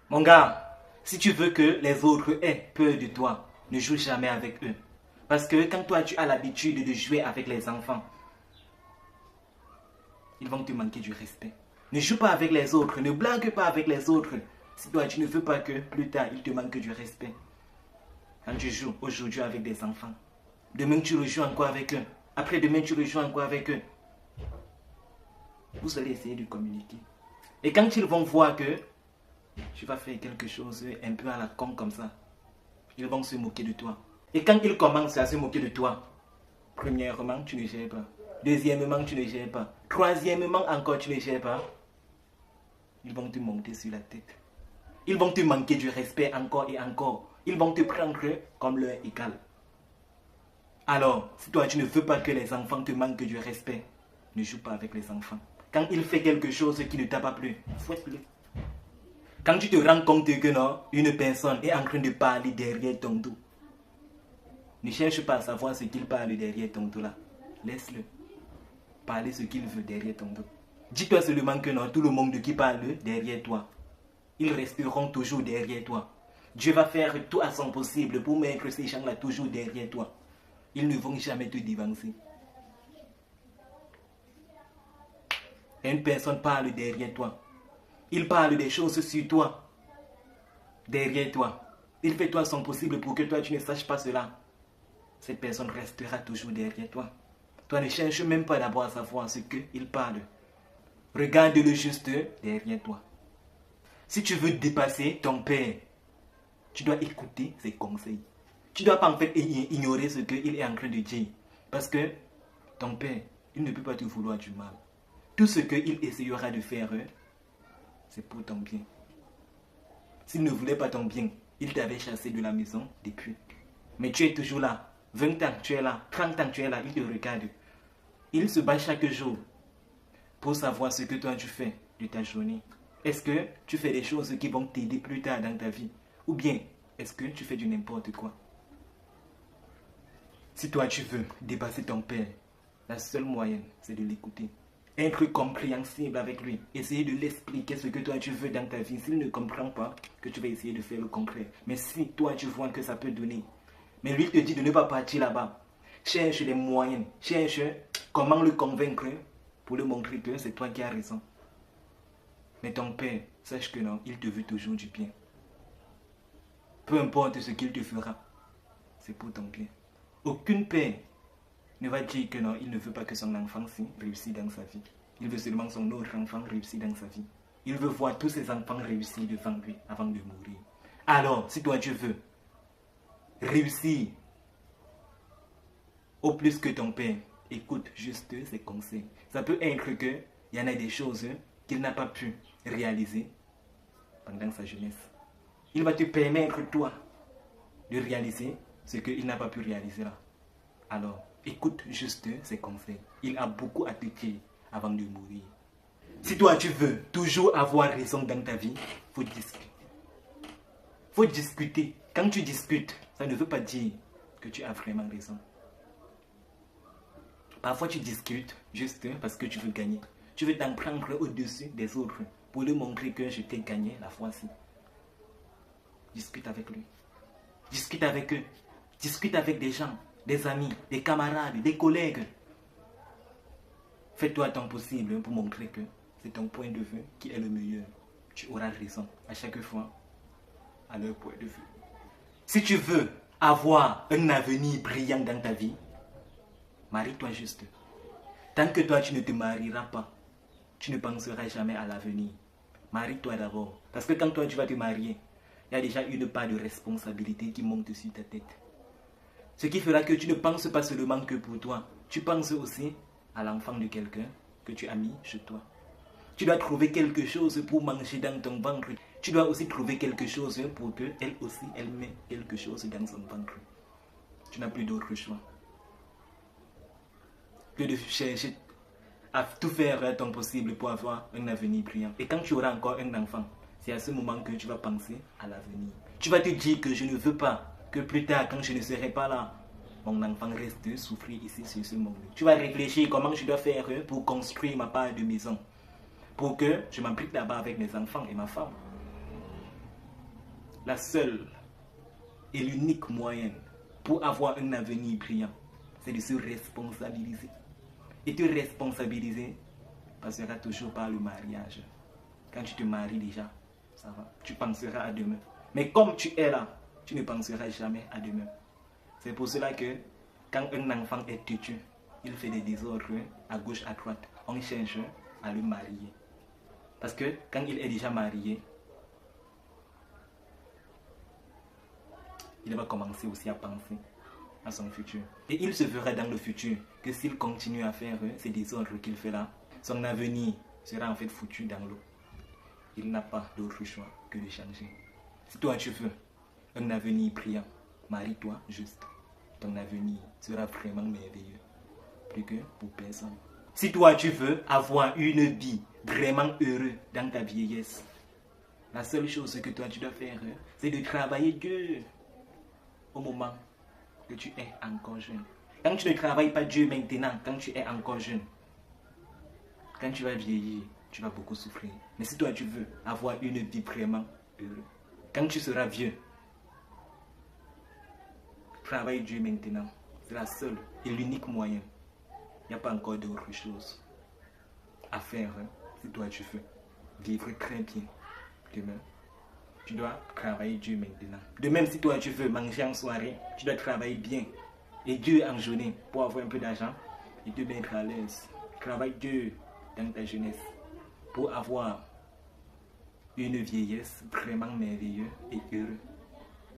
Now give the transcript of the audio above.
Mon gars, si tu veux que les autres aient peur de toi, ne joue jamais avec eux. Parce que quand toi tu as l'habitude de jouer avec les enfants, ils vont te manquer du respect. Ne joue pas avec les autres, ne blague pas avec les autres. Si toi tu ne veux pas que plus tard ils te manquent du respect. Quand tu joues aujourd'hui avec des enfants, demain tu rejoues encore avec eux. Après-demain tu rejoues encore avec eux. Vous allez essayer de communiquer. Et quand ils vont voir que tu vas faire quelque chose un peu à la con comme ça, ils vont se moquer de toi. Et quand ils commencent à se moquer de toi, premièrement, tu ne gères pas. Deuxièmement, tu ne gères pas. Troisièmement, encore, tu ne gères pas. Ils vont te monter sur la tête. Ils vont te manquer du respect encore et encore. Ils vont te prendre comme leur égal. Alors, si toi, tu ne veux pas que les enfants te manquent du respect, ne joue pas avec les enfants. Quand il fait quelque chose qui ne t'a pas plu, fouette-le. Quand tu te rends compte que non, une personne est en train de parler derrière ton dos, ne cherche pas à savoir ce qu'il parle derrière ton dos là. Laisse-le parler ce qu'il veut derrière ton dos. Dis-toi seulement que non, tout le monde qui parle derrière toi, ils resteront toujours derrière toi. Dieu va faire tout à son possible pour mettre ces gens-là toujours derrière toi. Ils ne vont jamais te devancer. Une personne parle derrière toi. Il parle des choses sur toi, derrière toi. Il fait tout à son possible pour que toi tu ne saches pas cela. Cette personne restera toujours derrière toi. Toi ne cherches même pas d'abord à savoir ce qu'il parle. Regarde-le juste derrière toi. Si tu veux dépasser ton père, tu dois écouter ses conseils. Tu ne dois pas en fait ignorer ce qu'il est en train de dire. Parce que ton père, il ne peut pas te vouloir du mal. Tout ce qu'il essayera de faire, c'est pour ton bien. S'il ne voulait pas ton bien, il t'avait chassé de la maison depuis. Mais tu es toujours là. 20 ans, tu es là. 30 ans, tu es là. Il te regarde. Il se bat chaque jour pour savoir ce que toi tu fais de ta journée. Est-ce que tu fais des choses qui vont t'aider plus tard dans ta vie? Ou bien, est-ce que tu fais du n'importe quoi? Si toi tu veux dépasser ton père, la seule moyenne, c'est de l'écouter. Être compréhensible avec lui. Essayer de l'expliquer ce que toi tu veux dans ta vie. S'il ne comprend pas, que tu vas essayer de faire le contraire. Mais si toi tu vois que ça peut donner, mais lui te dit de ne pas partir là-bas. Cherche les moyens. Cherche comment le convaincre pour lui montrer que c'est toi qui as raison. Mais ton père, sache que non, il te veut toujours du bien. Peu importe ce qu'il te fera, c'est pour ton bien. Aucune père ne va dire que non, il ne veut pas que son enfant réussisse dans sa vie. Il veut seulement son autre enfant réussir dans sa vie. Il veut voir tous ses enfants réussir devant lui avant de mourir. Alors, si toi tu veux réussir au plus que ton père, écoute juste ses conseils. Ça peut être qu'il y en a des choses qu'il n'a pas pu réaliser pendant sa jeunesse. Il va te permettre, toi, de réaliser ce qu'il n'a pas pu réaliser là. Alors, écoute juste ses conseils. Il a beaucoup à te dire avant de mourir. Si toi, tu veux toujours avoir raison dans ta vie, il faut discuter. Il faut discuter. Quand tu discutes, ça ne veut pas dire que tu as vraiment raison. Parfois, tu discutes juste parce que tu veux gagner. Tu veux t'en prendre au-dessus des autres pour lui montrer que je t'ai gagné la fois-ci. Discute avec lui. Discute avec eux. Discute avec des gens, des amis, des camarades, des collègues. Fais-toi ton possible pour montrer que c'est ton point de vue qui est le meilleur. Tu auras raison à chaque fois à leur point de vue. Si tu veux avoir un avenir brillant dans ta vie, marie-toi juste. Tant que toi tu ne te marieras pas, tu ne penseras jamais à l'avenir. Marie-toi d'abord. Parce que quand toi tu vas te marier, il y a déjà une part de responsabilité qui monte sur ta tête. Ce qui fera que tu ne penses pas seulement que pour toi. Tu penses aussi à l'enfant de quelqu'un que tu as mis chez toi. Tu dois trouver quelque chose pour manger dans ton ventre. Tu dois aussi trouver quelque chose pour qu'elle aussi, elle met quelque chose dans son ventre. Tu n'as plus d'autre choix que de chercher à tout faire ton possible pour avoir un avenir brillant. Et quand tu auras encore un enfant, c'est à ce moment que tu vas penser à l'avenir. Tu vas te dire que je ne veux pas que plus tard, quand je ne serai pas là, mon enfant reste souffrir ici sur ce monde. Tu vas réfléchir comment je dois faire pour construire ma part de maison. Pour que je m'abrite là-bas avec mes enfants et ma femme. la seule et l'unique moyen pour avoir un avenir brillant, c'est de se responsabiliser. Et te responsabiliser passera toujours par le mariage. Quand tu te maries déjà, ça va, tu penseras à demain. Mais comme tu es là, tu ne penseras jamais à demain. C'est pour cela que quand un enfant est têtu, il fait des désordres à gauche, à droite, on cherche à le marier. Parce que quand il est déjà marié, il va commencer aussi à penser à son futur. Et il se verra dans le futur que s'il continue à faire ces désordres qu'il fait là, son avenir sera en fait foutu dans l'eau. Il n'a pas d'autre choix que de changer. Si toi tu veux un avenir brillant, marie-toi juste. Ton avenir sera vraiment merveilleux. Plus que pour personne. Si toi tu veux avoir une vie vraiment heureuse dans ta vieillesse, la seule chose que toi tu dois faire, c'est de travailler Dieu au moment que tu es encore jeune. Quand tu ne travailles pas Dieu maintenant, quand tu es encore jeune, quand tu vas vieillir, tu vas beaucoup souffrir. Mais si toi tu veux avoir une vie vraiment heureuse, quand tu seras vieux, travaille Dieu maintenant. C'est la seule et l'unique moyen. Il n'y a pas encore d'autre chose à faire si toi tu veux vivre très bien demain. Tu dois travailler Dieu maintenant. De même, si toi tu veux manger en soirée, tu dois travailler bien. Et Dieu en journée pour avoir un peu d'argent et te mettre à l'aise. Travaille Dieu dans ta jeunesse pour avoir une vieillesse vraiment merveilleuse et heureuse.